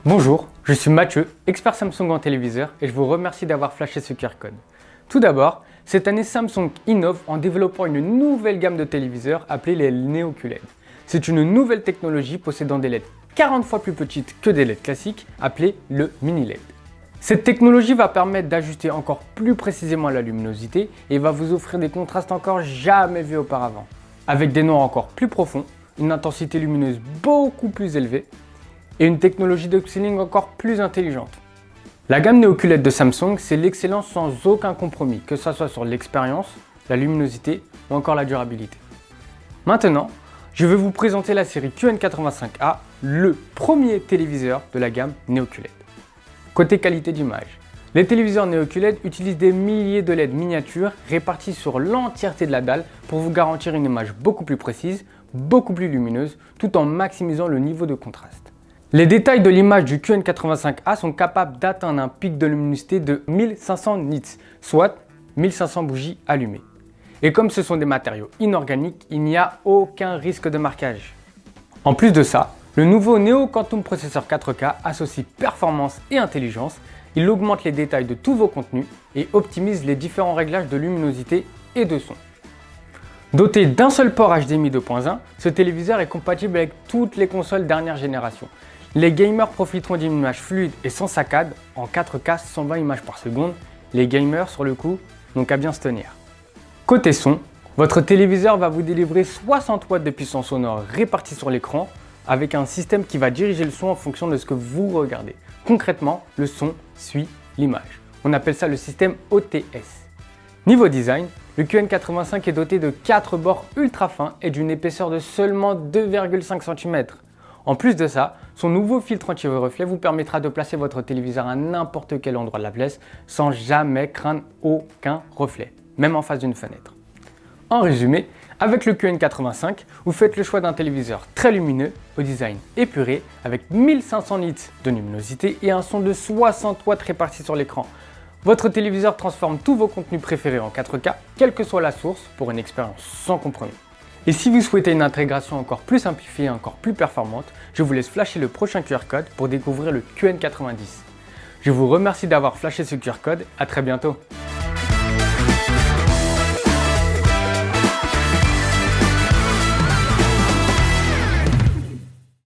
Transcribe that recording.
Bonjour, je suis Mathieu, expert Samsung en téléviseur et je vous remercie d'avoir flashé ce QR code. Tout d'abord, cette année Samsung innove en développant une nouvelle gamme de téléviseurs appelée les Neo QLED. C'est une nouvelle technologie possédant des LED 40 fois plus petites que des LED classiques appelées le mini LED. Cette technologie va permettre d'ajuster encore plus précisément la luminosité et va vous offrir des contrastes encore jamais vus auparavant. Avec des noirs encore plus profonds, une intensité lumineuse beaucoup plus élevée et une technologie d'upscaling encore plus intelligente. La gamme Neo QLED de Samsung, c'est l'excellence sans aucun compromis, que ce soit sur l'expérience, la luminosité ou encore la durabilité. Maintenant, je vais vous présenter la série QN85A, le premier téléviseur de la gamme Neo QLED. Côté qualité d'image, les téléviseurs Neo QLED utilisent des milliers de LED miniatures répartis sur l'entièreté de la dalle pour vous garantir une image beaucoup plus précise, beaucoup plus lumineuse, tout en maximisant le niveau de contraste. Les détails de l'image du QN85A sont capables d'atteindre un pic de luminosité de 1500 nits, soit 1500 bougies allumées. Et comme ce sont des matériaux inorganiques, il n'y a aucun risque de marquage. En plus de ça, le nouveau Neo Quantum processeur 4K associe performance et intelligence, il augmente les détails de tous vos contenus et optimise les différents réglages de luminosité et de son. Doté d'un seul port HDMI 2.1, ce téléviseur est compatible avec toutes les consoles dernière génération. Les gamers profiteront d'une image fluide et sans saccade en 4K 120 images par seconde. Les gamers, sur le coup, n'ont qu'à bien se tenir. Côté son, votre téléviseur va vous délivrer 60 watts de puissance sonore répartie sur l'écran avec un système qui va diriger le son en fonction de ce que vous regardez. Concrètement, le son suit l'image. On appelle ça le système OTS. Niveau design, le QN85 est doté de 4 bords ultra fins et d'une épaisseur de seulement 2,5 cm. En plus de ça, son nouveau filtre anti-reflet vous permettra de placer votre téléviseur à n'importe quel endroit de la pièce sans jamais craindre aucun reflet, même en face d'une fenêtre. En résumé, avec le QN85, vous faites le choix d'un téléviseur très lumineux, au design épuré, avec 1500 nits de luminosité et un son de 60 watts réparti sur l'écran. Votre téléviseur transforme tous vos contenus préférés en 4K, quelle que soit la source, pour une expérience sans compromis. Et si vous souhaitez une intégration encore plus simplifiée et encore plus performante, je vous laisse flasher le prochain QR code pour découvrir le QN90. Je vous remercie d'avoir flashé ce QR code, à très bientôt.